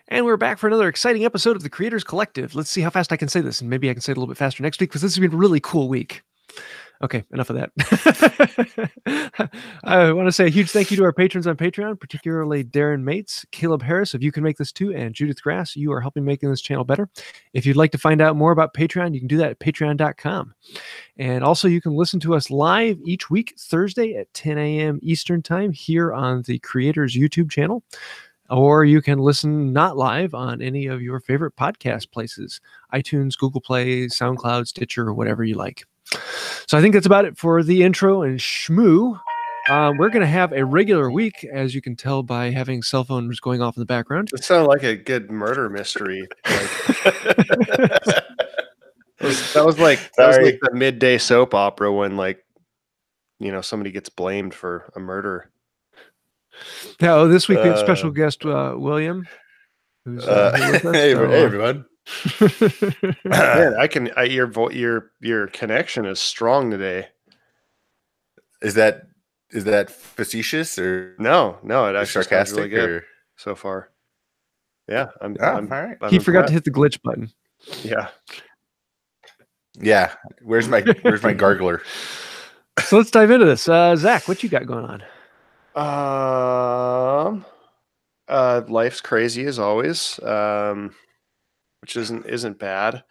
And we're back for another exciting episode of the Creators Collective. Let's see how fast I can say this, and maybe I can say it a little bit faster next week because this has been a really cool week. Okay, enough of that. I want to say a huge thank you to our patrons on Patreon, particularly Darren Mates, Caleb Harris of You Can Make This Too, and Judith Grass. You are helping making this channel better. If you'd like to find out more about Patreon, you can do that at patreon.com. And also, you can listen to us live each week, Thursday at 10 a.m. Eastern Time here on the Creators YouTube channel. Or you can listen not live on any of your favorite podcast places, iTunes, Google Play, SoundCloud, Stitcher, or whatever you like. So I think that's about it for the intro and shmoo. We're going to have a regular week, as you can tell by having cell phones going off in the background. It sounded like a good murder mystery. That was like the midday soap opera when, like, you know, somebody gets blamed for a murder. Now, this week we have special guest William. Who's here with us. Hey, everyone. Man, your connection is strong today. Is that facetious or no? It actually sarcastic really good so far. Yeah, I'm all right. He forgot to hit the glitch button. Yeah. Where's my gargler? So let's dive into this. Zack, what you got going on? Life's crazy as always, which isn't bad.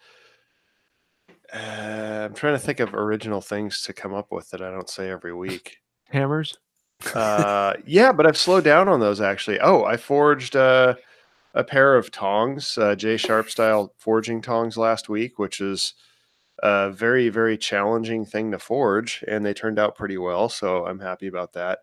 I'm trying to think of original things to come up with that I don't say every week. Hammers? Yeah, but I've slowed down on those actually. Oh, I forged a pair of tongs, J Sharp style forging tongs last week, which is a very, very challenging thing to forge, and they turned out pretty well, so I'm happy about that.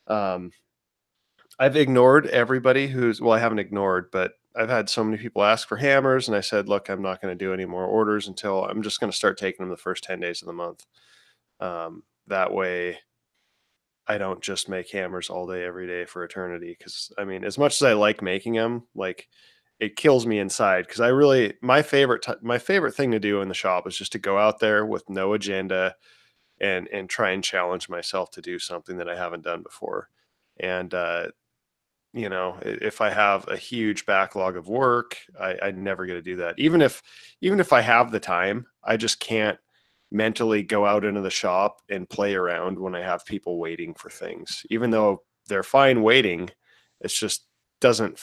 I've ignored everybody I haven't ignored, but I've had so many people ask for hammers, and I said, look, I'm not going to do any more orders until I'm just going to start taking them the first 10 days of the month. That way I don't just make hammers all day, every day for eternity. Because, I mean, as much as I like making them, like, it kills me inside. Because my favorite thing to do in the shop is just to go out there with no agenda and try and challenge myself to do something that I haven't done before. And, you know, if I have a huge backlog of work, I never get to do that. Even if I have the time, I just can't mentally go out into the shop and play around when I have people waiting for things. Even though they're fine waiting, it's just I don't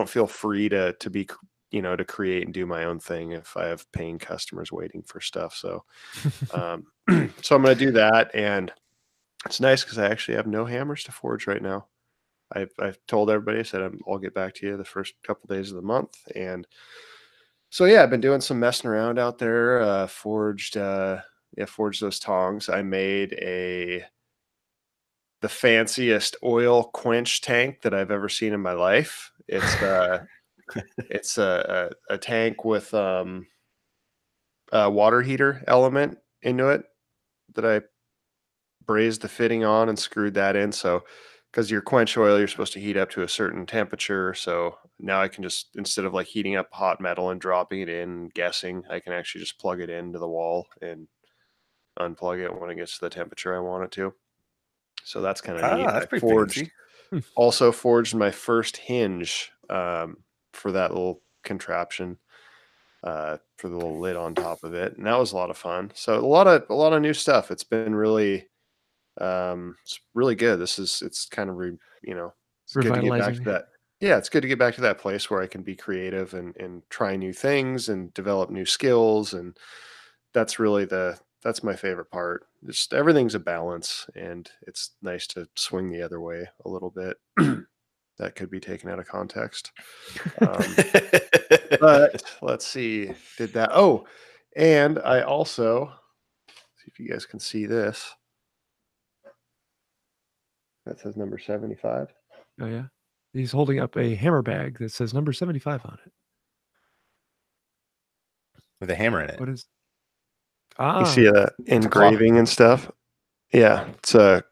feel free to be, you know, to create and do my own thing if I have paying customers waiting for stuff. So, so I'm going to do that. And it's nice because I actually have no hammers to forge right now. I've told everybody, I said, I'll get back to you the first couple days of the month. And so, yeah, I've been doing some messing around out there, forged those tongs. I made the fanciest oil quench tank that I've ever seen in my life. It's it's a tank with a water heater element into it that I brazed the fitting on and screwed that in. So, because your quench oil, you're supposed to heat up to a certain temperature. So now I can just, instead of like heating up hot metal and dropping it in and guessing, I can actually just plug it into the wall and unplug it when it gets to the temperature I want it to. So that's kind of neat. That's pretty fancy. Also forged my first hinge for that little contraption, for the little lid on top of it. And that was a lot of fun. So a lot of new stuff. It's been really, it's really good. It's kind of, it's good to get back to that. Yeah, it's good to get back to that place where I can be creative and try new things and develop new skills. And that's really that's my favorite part. Just everything's a balance, and it's nice to swing the other way a little bit. That could be taken out of context. But let's see. Did that. Oh, and I also, see if you guys can see this. That says number 75. Oh, yeah. He's holding up a hammer bag that says number 75 on it. With a hammer in it. What is? You see the engraving and stuff? Yeah. It's a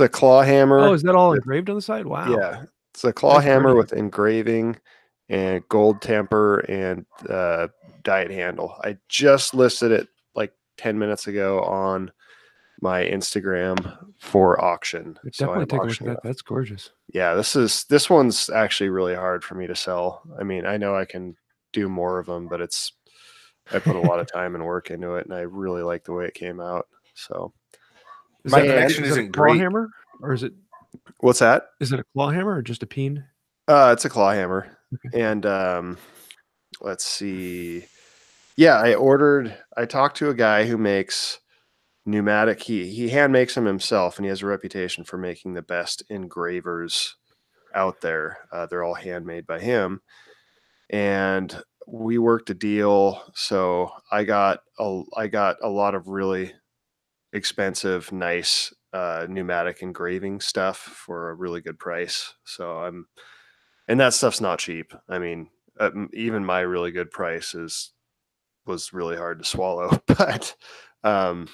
claw hammer. Oh, is that all engraved on the side? Wow. Yeah. It's a claw hammer with engraving and gold temper and diet handle. I just listed it like 10 minutes ago on my Instagram for auction. So Definitely I'm take a look at auctioning that. That's gorgeous. Yeah, this one's actually really hard for me to sell. I mean, I know I can do more of them, but I put a lot of time and work into it, and I really like the way it came out. So My that connection is that a isn't claw great. hammer, or is it what's that? a claw hammer or just a peen? It's a claw hammer. Okay. And let's see. Yeah, I talked to a guy who makes pneumatic. He hand makes them himself, and he has a reputation for making the best engravers out there. They're all handmade by him. And we worked a deal. So I got a lot of really expensive, nice pneumatic engraving stuff for a really good price. And that stuff's not cheap. I mean, even my really good price was really hard to swallow. But um,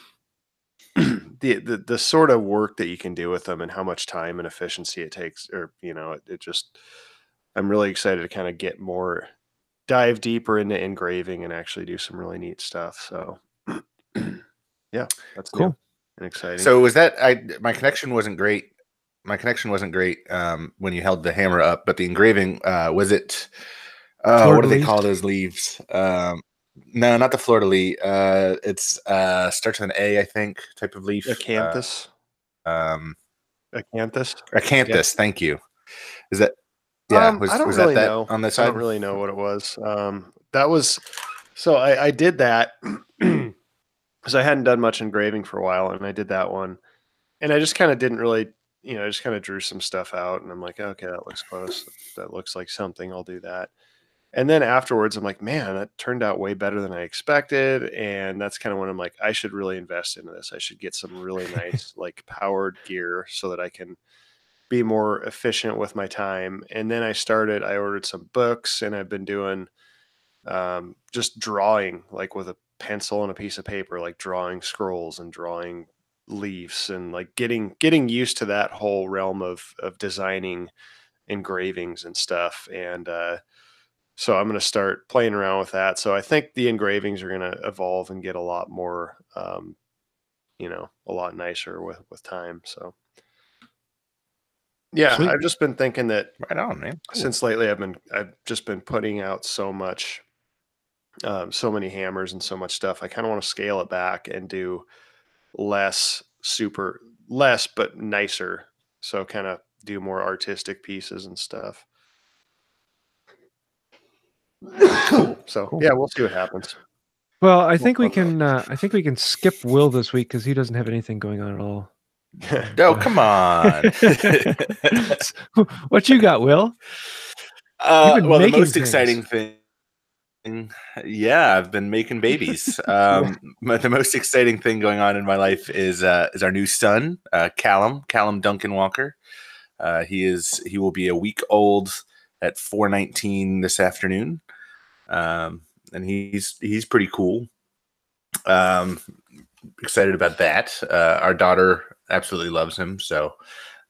the sort of work that you can do with them and how much time and efficiency it takes, or it just, I'm really excited to kind of dive deeper into engraving and actually do some really neat stuff. So yeah, that's Cool. new and exciting. So was that my connection wasn't great. My connection wasn't great when you held the hammer up, but the engraving was it? What do they call those leaves? No, not the fleur de lis. It's starts with an A, I think, type of leaf. Acanthus. Acanthus. Acanthus. Yeah. Thank you. Is that? Yeah. I don't was really that know. on the I side? don't really know what it was. That was so I did that because I hadn't done much engraving for a while, and I did that one, and I just kind of didn't really, I just kind of drew some stuff out, and I'm like, okay, that looks close. That looks like something. I'll do that. And then afterwards, I'm like, man, that turned out way better than I expected. And that's kind of when I'm like, I should really invest into this. I should get some really nice, like powered gear so that I can be more efficient with my time. And then I ordered some books, and I've been doing just drawing, like with a pencil and a piece of paper, like drawing scrolls and drawing leaves, and like getting used to that whole realm of designing engravings and stuff. And so I'm going to start playing around with that. So I think the engravings are going to evolve and get a lot more, a lot nicer with time. So yeah, Sweet. I've just been thinking that Right on, man. Cool. since lately I've just been putting out so much, so many hammers and so much stuff. I kind of want to scale it back and do less, but nicer. So kind of do more artistic pieces and stuff. So Cool. yeah, we'll see what happens. Well, I think we can skip Will this week because he doesn't have anything going on at all. Oh, come on. What you got, Will? Well, the most exciting thing. Yeah, I've been making babies. But the most exciting thing going on in my life is our new son, Callum Duncan Walker. He will be a week old at 4:19 this afternoon. And he's pretty cool. Excited about that. Our daughter absolutely loves him, so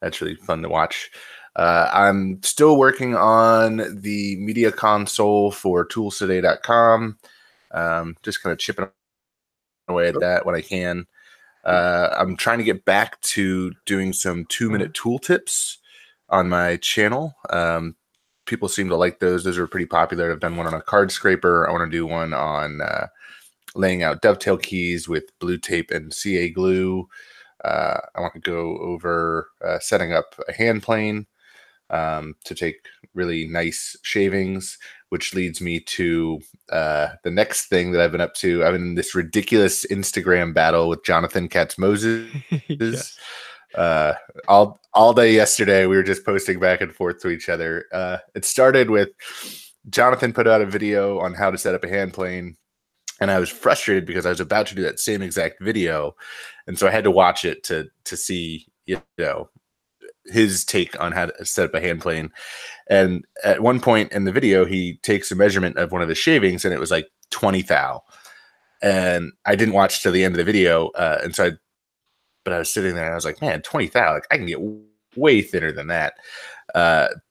that's really fun to watch. I'm still working on the media console for toolstoday.com. Just kind of chipping away at that when I can. I'm trying to get back to doing some 2-minute tool tips on my channel. People seem to like those. Those are pretty popular. I've done one on a card scraper. I want to do one on laying out dovetail keys with blue tape and CA glue. I want to go over setting up a hand plane to take really nice shavings, which leads me to the next thing that I've been up to. I've been in this ridiculous Instagram battle with Jonathan Katz-Moses. Yes. All day yesterday, we were just posting back and forth to each other. It started with Jonathan put out a video on how to set up a hand plane, and I was frustrated because I was about to do that same exact video, and so I had to watch it to see his take on how to set up a hand plane. And at one point in the video, he takes a measurement of one of the shavings, and it was like 20 thou. And I didn't watch till the end of the video, but I was sitting there and I was like, man, 20 thou, like I can get way thinner than that.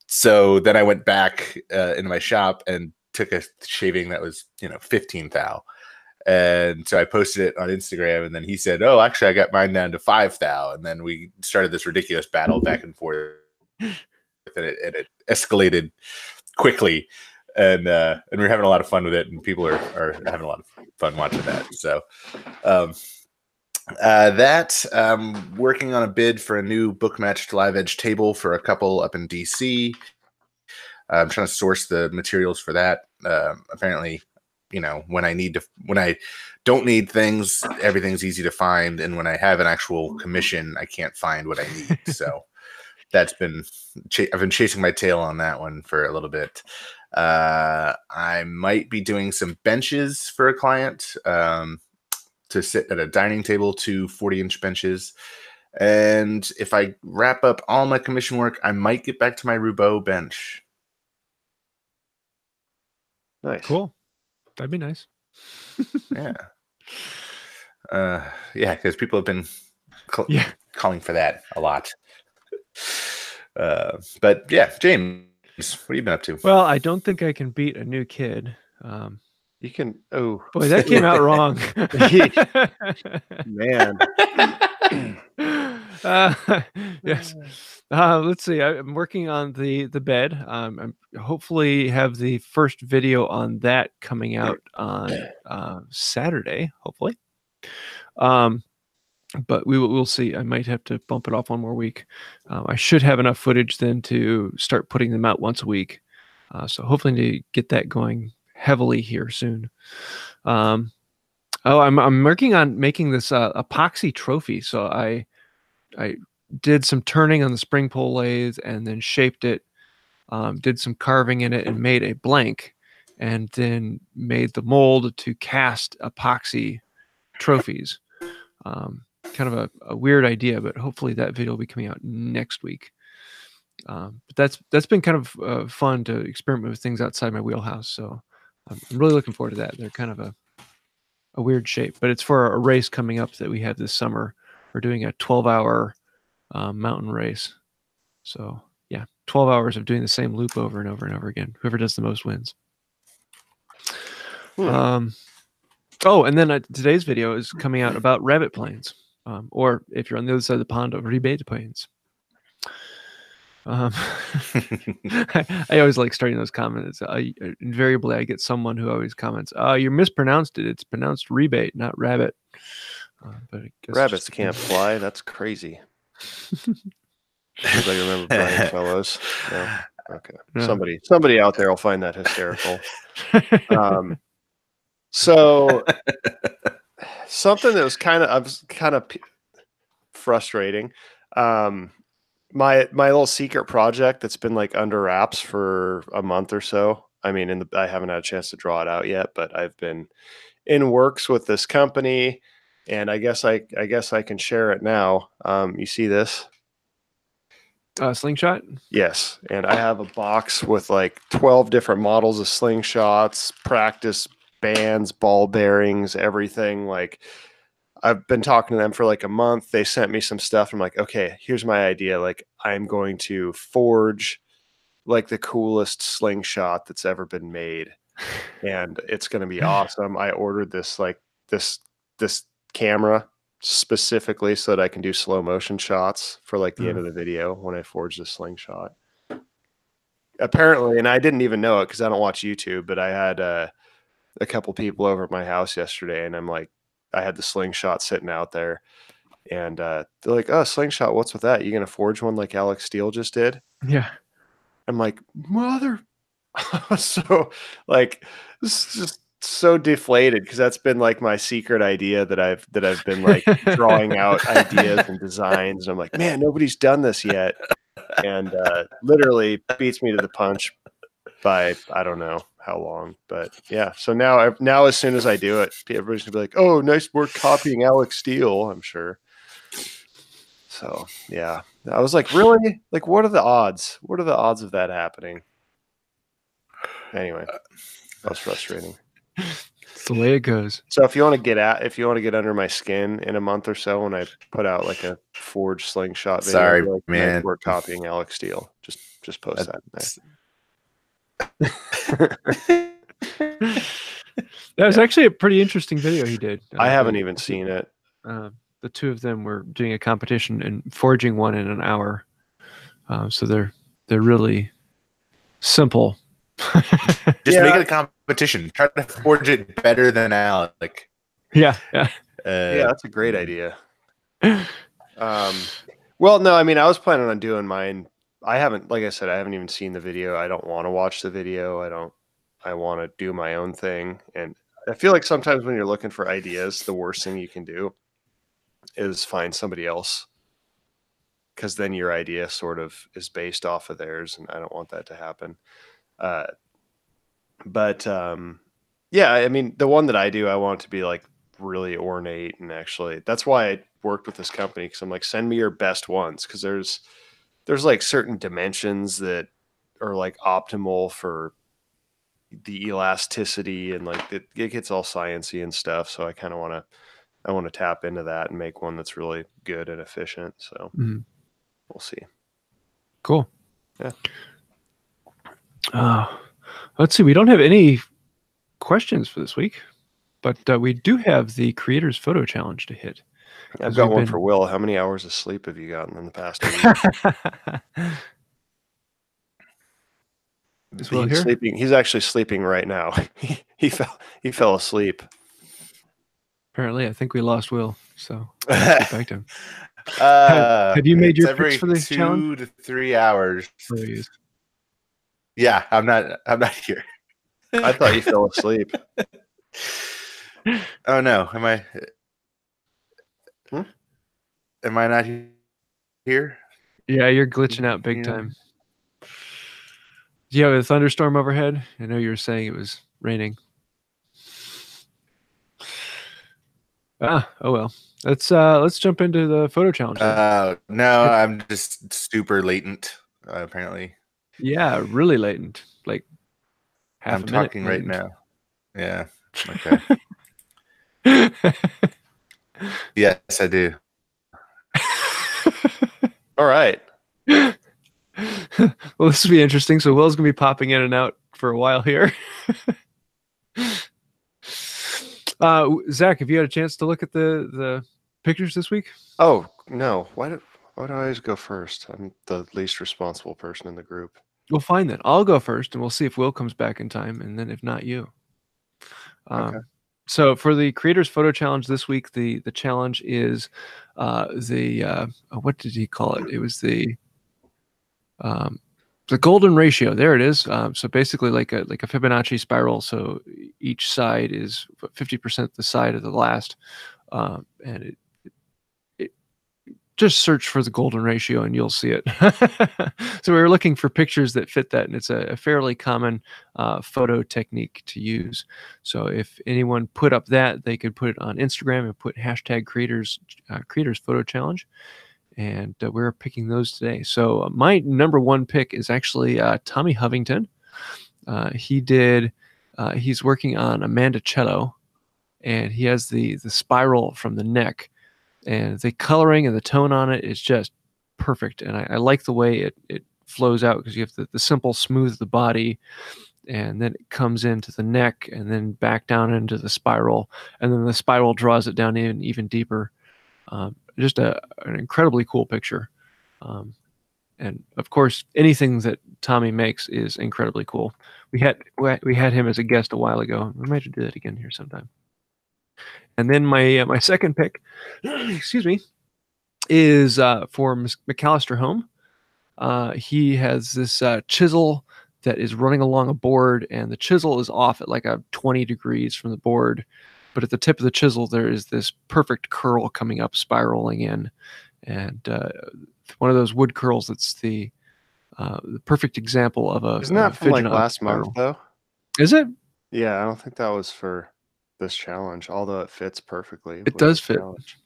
So then I went back into my shop and took a shaving that was 15 thou. And so I posted it on Instagram, and then he said, "Oh, actually, I got mine down to 5,000." And then we started this ridiculous battle back and forth, and it escalated quickly. And we're having a lot of fun with it, and people are having a lot of fun watching that. So working on a bid for a new bookmatched live edge table for a couple up in DC. I'm trying to source the materials for that. Apparently, when I don't need things, everything's easy to find, and when I have an actual commission, I can't find what I need. So that's been I've been chasing my tail on that one for a little bit. I might be doing some benches for a client to sit at a dining table, 2 40-inch benches. And if I wrap up all my commission work, I might get back to my Roubo bench. Nice. Cool. That'd be nice. Yeah. Because people have been calling for that a lot. But yeah, James, what have you been up to? Well, I don't think I can beat a new kid. You can. Oh boy, that came out wrong. Man. Yes. Let's see. I'm working on the bed. I'm hopefully have the first video on that coming out on Saturday. Hopefully. But we'll see. I might have to bump it off one more week. I should have enough footage then to start putting them out once a week. So hopefully to get that going heavily here soon. I'm working on making this epoxy trophy. So I did some turning on the spring pole lathe and then shaped it, did some carving in it and made a blank, and then made the mold to cast epoxy trophies. Kind of a weird idea, but hopefully that video will be coming out next week. But that's been kind of fun to experiment with things outside my wheelhouse. So I'm really looking forward to that. They're kind of a weird shape, but it's for a race coming up that we have this summer. We're doing a 12-hour mountain race. So yeah, 12 hours of doing the same loop over and over and over again. Whoever does the most wins. Oh, and then today's video is coming out about rabbit planes, or if you're on the other side of the pond, rebate planes. I always like starting those comments. Invariably, I get someone who always comments, you mispronounced it. It's pronounced rebate, not rabbit. But I guess rabbits can't fly. That's crazy. I remember Brian Fellows. No? Okay. No. Somebody out there will find that hysterical. So something that was kind of frustrating. My little secret project that's been like under wraps for a month or so. I mean, I haven't had a chance to draw it out yet, but I've been in works with this company, and I guess I can share it now. You see this? Slingshot? Yes. And I have a box with like 12 different models of slingshots, practice bands, ball bearings, everything. Like, I've been talking to them for like a month. They sent me some stuff. I'm like, okay, here's my idea. Like, I'm going to forge like the coolest slingshot that's ever been made. And it's going to be awesome. I ordered this camera specifically so that I can do slow motion shots for like the end of the video when I forge the slingshot. Apparently, and I didn't even know it because I don't watch YouTube, but I had a couple people over at my house yesterday, and I'm like, I had the slingshot sitting out there, and they're like, "Oh, slingshot, what's with that? You gonna forge one like Alex Steele just did?" Yeah. I'm like, mother. So like, it's just so deflated because that's been like my secret idea that I've been like drawing out ideas and designs, and I'm like, man, nobody's done this yet, and literally beats me to the punch by I don't know how long, but yeah. So now as soon as I do it, everybody's gonna be like, "Oh, nice work copying Alex Steele," I'm sure. So yeah, I was like, really? Like, what are the odds? What are the odds of that happening? Anyway, that was frustrating. It's the way it goes. So if you want to get under my skin in a month or so, when I put out like a forged slingshot video, sorry, like, man, nice work copying Alex Steele. Just post that. That was actually a pretty interesting video he did. I haven't even seen it. The two of them were doing a competition and forging one in an hour. So they're really simple. Just make it a competition. Try to forge it better than Alec. Yeah. Yeah, that's a great idea. Well, no, I mean, I was planning on doing mine. Like I said, I haven't even seen the video. I don't want to watch the video. I want to do my own thing. And I feel like sometimes when you're looking for ideas, the worst thing you can do is find somebody else, because then your idea sort of is based off of theirs, and I don't want that to happen. But yeah, I mean, the one that I do, I want it to be like really ornate, and actually that's why I worked with this company, because I'm like, send me your best ones, because there's like certain dimensions that are like optimal for the elasticity, and like it gets all sciencey and stuff. So I kind of want to tap into that and make one that's really good and efficient. So we'll see. Cool. Yeah. Let's see. We don't have any questions for this week, but we do have the Creators Photo Challenge to hit. I've got one for Will. How many hours of sleep have you gotten in the past week? Is Will here? Sleeping. He's actually sleeping right now. He fell asleep. Apparently, I think we lost Will, so let's get back to him. Have you made your picks for this challenge? 2 to 3 hours. Please. Yeah, I'm not here. I thought you fell asleep. Oh no, am I? Am I not here? Yeah, you're glitching out big time. Do you have a thunderstorm overhead? I know you were saying it was raining. Oh well. Let's jump into the photo challenge. No, I'm just super latent, apparently. Yeah, really latent. Like half I'm a minute talking right latent. now. Yeah. Okay. Yes, I do. All right. Well, this will be interesting. So Will's gonna be popping in and out for a while here. Zach, have you had a chance to look at the pictures this week? Oh no! Why do I always go first? I'm the least responsible person in the group. Well, fine then. I'll go first, and we'll see if Will comes back in time, and then if not, you. Okay. So for the Creators Photo Challenge this week, the challenge is what did he call it? It was the golden ratio. There it is. So basically like a Fibonacci spiral. So each side is 50% the side of the last, and it just search for the golden ratio and you'll see it. So we were looking for pictures that fit that, and it's a fairly common photo technique to use. So if anyone put up that, they could put it on Instagram and put hashtag creators photo challenge. And we're picking those today. So my number one pick is actually Tommy Hovington. He's working on a Mandocello, and he has the spiral from the neck, and the coloring and the tone on it is just perfect. And I like the way it flows out, because you have the simple smooth the body, and then it comes into the neck and then back down into the spiral, and then the spiral draws it down even deeper. Just an incredibly cool picture. And of course, anything that Tommy makes is incredibly cool. We had him as a guest a while ago. We might do that again here sometime. And then my second pick, excuse me, is for McAllister Home. He has this chisel that is running along a board, and the chisel is off at like 20 degrees from the board. But at the tip of the chisel, there is this perfect curl coming up, spiraling in. And one of those wood curls that's the perfect example of a... Isn't that from like last month, though? Is it? Yeah, I don't think that was for this challenge, although it fits perfectly. It does fit. Challenge.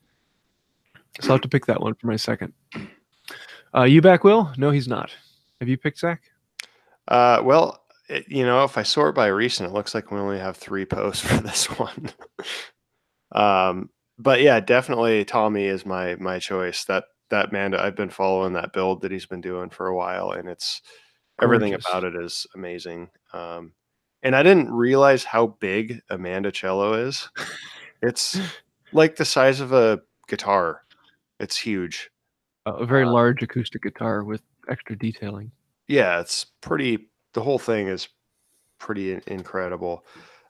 So I'll have to pick that one for my second. You back, Will? No, he's not. Have you picked Zach? Well... if I sort by recent, it looks like we only have 3 posts for this one. But yeah, definitely Tommy is my choice. That man, I've been following that build that he's been doing for a while, and it's everything about it is amazing. And I didn't realize how big a mandocello is. It's like the size of a guitar. It's huge. A very large acoustic guitar with extra detailing. Yeah, it's pretty. The whole thing is pretty incredible.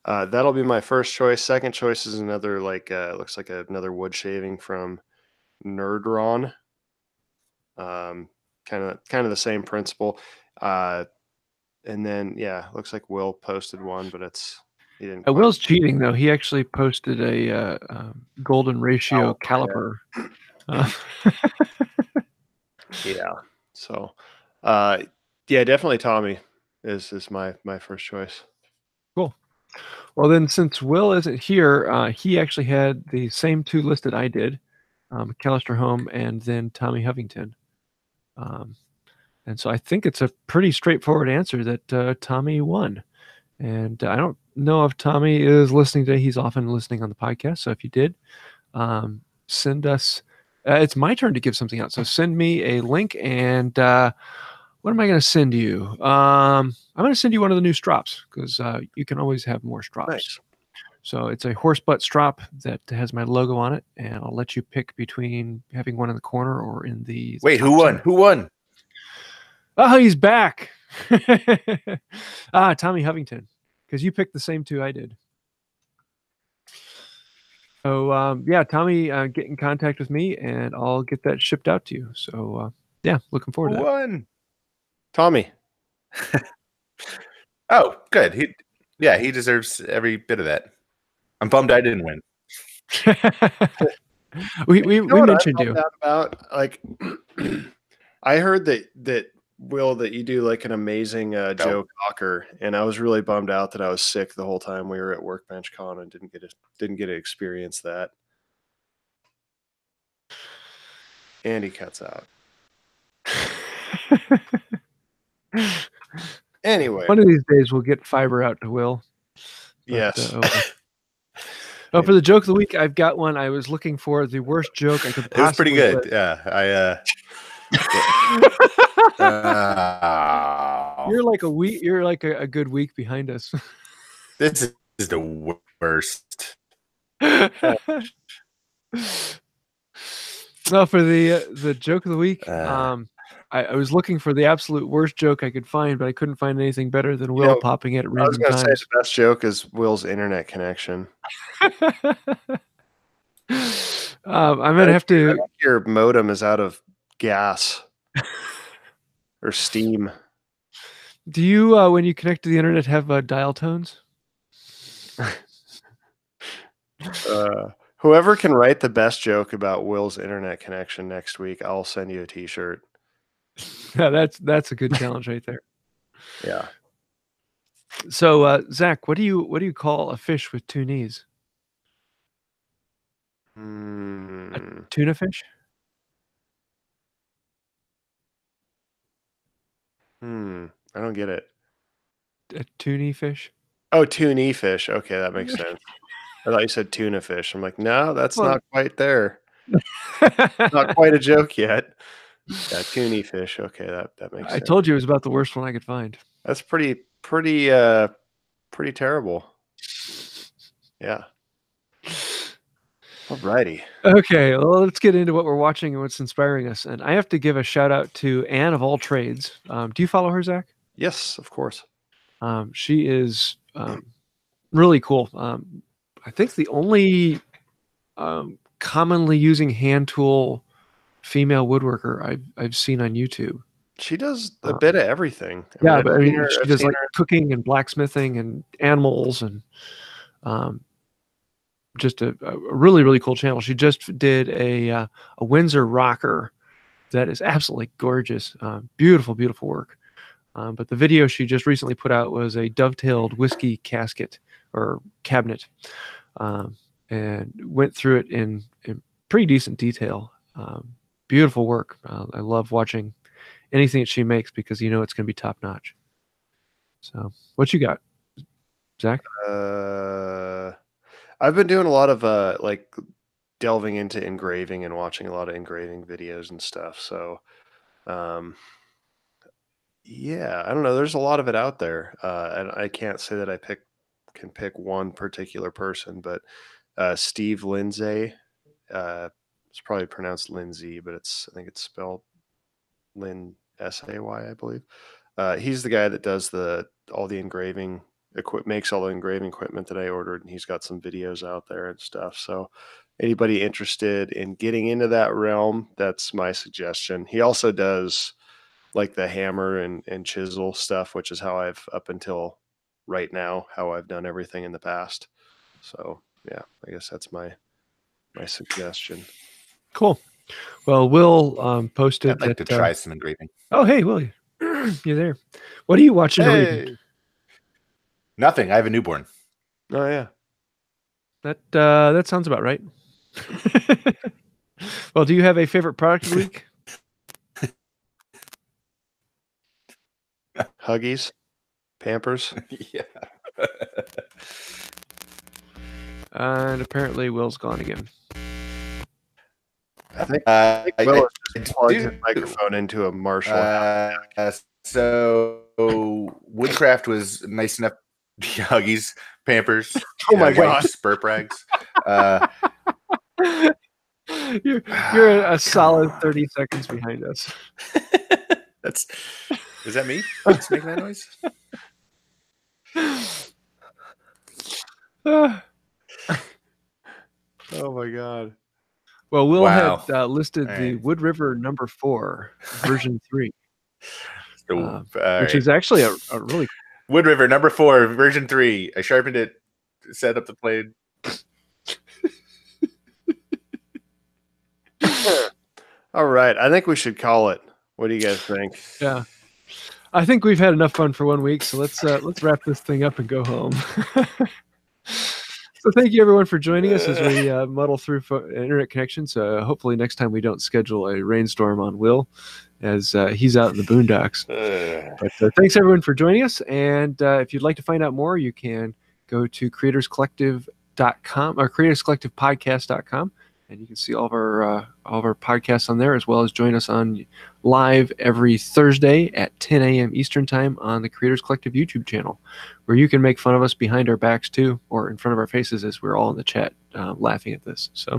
That'll be my first choice. Second choice is another looks like another wood shaving from Nerdron. Kind of the same principle. And then looks like Will posted one, but he didn't. Will's cheating though. He actually posted a golden ratio caliper. Yeah. So, definitely Tommy is my first choice. Cool. Well, then since Will isn't here, he actually had the same two listed I did, McAllister Home and then Tommy Hovington. And so I think it's a pretty straightforward answer that Tommy won. And I don't know if Tommy is listening today. He's often listening on the podcast. So if you did, send us. It's my turn to give something out. So send me a link. And what am I going to send you? I'm going to send you one of the new strops because you can always have more strops. Nice. So it's a horse butt strop that has my logo on it. And I'll let you pick between having one in the corner or in the. Wait, who won? Who won? Oh, he's back. Tommy Hovington, because you picked the same two I did. So, Tommy, get in contact with me, and I'll get that shipped out to you. So, looking forward to that. Who won? Tommy. Oh, good. He deserves every bit of that. I'm bummed I didn't win. we mentioned you. About I heard that Will, that you do like an amazing Joe Cocker, and I was really bummed out that I was sick the whole time we were at Workbench Con and didn't get to experience that. And he cuts out. Anyway, one of these days we'll get fiber out to Will. But, yes. For the joke of the week, I've got one. I was looking for the worst joke I could possibly. It was pretty good. Yeah, You're like a week. You're like a good week behind us. This is the worst. Well, for the joke of the week, I was looking for the absolute worst joke I could find, but I couldn't find anything better than Will popping it at random times. I was going to say the best joke is Will's internet connection. I'm going to have to. Your modem is out of gas or steam. Do you, when you connect to the internet, have dial tones? Whoever can write the best joke about Will's internet connection next week, I'll send you a T-shirt. Yeah, that's a good challenge right there. Yeah. So, Zack, what do you call a fish with two knees? A tuna fish? I don't get it. A tuna fish? Oh, tuna fish. Okay, that makes sense. I thought you said tuna fish. I'm like, no, that's not quite there. Not quite a joke yet. Yeah, tuna fish. Okay, that makes sense. I told you it was about the worst one I could find. That's pretty terrible. Yeah. Alrighty. Okay, well, let's get into what we're watching and what's inspiring us. And I have to give a shout out to Anne of all trades. Do you follow her, Zack? Yes, of course. She is really cool. I think the only commonly using hand tool female woodworker I've seen on YouTube. She does a bit of everything. She does like cooking and blacksmithing and animals and just a really, really cool channel. She just did a Windsor rocker that is absolutely gorgeous. Beautiful, beautiful work. But the video she just recently put out was a dovetailed whiskey casket or cabinet, and went through it in pretty decent detail. Beautiful work. I love watching anything that she makes because it's going to be top notch. So, what you got, Zack? I've been doing a lot of like delving into engraving and watching a lot of engraving videos and stuff. So, Yeah, I don't know. There's a lot of it out there, and I can't say that I can pick one particular person, but Steve Lindsay, it's probably pronounced Lindsay, but I think it's spelled Say, I believe. He's the guy that does all the engraving makes all the engraving equipment that I ordered, and he's got some videos out there and stuff. So anybody interested in getting into that realm, that's my suggestion. He also does like the hammer and chisel stuff, which is how I've up until right now, how I've done everything in the past. So yeah, I guess that's my suggestion. Cool. Well, Will posted I'd like to try some engraving. Oh, hey, Will, you there? What are you watching? Hey. Nothing. I have a newborn. Oh yeah. That sounds about right. Well, do you have a favorite product of the week? Huggies, Pampers. Yeah. And apparently Will's gone again. I think Will just plugged his microphone into a Marshall. So Woodcraft was nice enough. Huggies, Pampers. Oh my God. Burp rags. You're a solid 30 seconds behind us. Is that me? Just making that noise? Oh my God. Well, Will had listed the Wood River number 4, version 3. Which is actually a really Wood River number 4, version 3. I sharpened it, set up the blade. All right. I think we should call it. What do you guys think? Yeah. I think we've had enough fun for 1 week, so let's wrap this thing up and go home. So thank you everyone for joining us as we muddle through internet connections. Hopefully next time we don't schedule a rainstorm on Will, as he's out in the boondocks. But thanks everyone for joining us. And if you'd like to find out more, you can go to creatorscollective.com or creatorscollectivepodcast.com. And you can see all of our podcasts on there, as well as join us on live every Thursday at 10 a.m. Eastern Time on the Creators Collective YouTube channel, where you can make fun of us behind our backs too, or in front of our faces as we're all in the chat laughing at this. So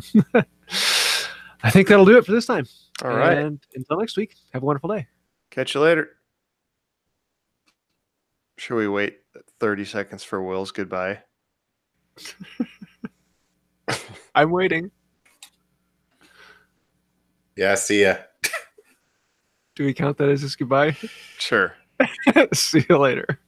I think that'll do it for this time. All right. And until next week, have a wonderful day. Catch you later. Should we wait 30 seconds for Will's goodbye? I'm waiting. Yeah, see ya. Do we count that as his goodbye? Sure. See you later.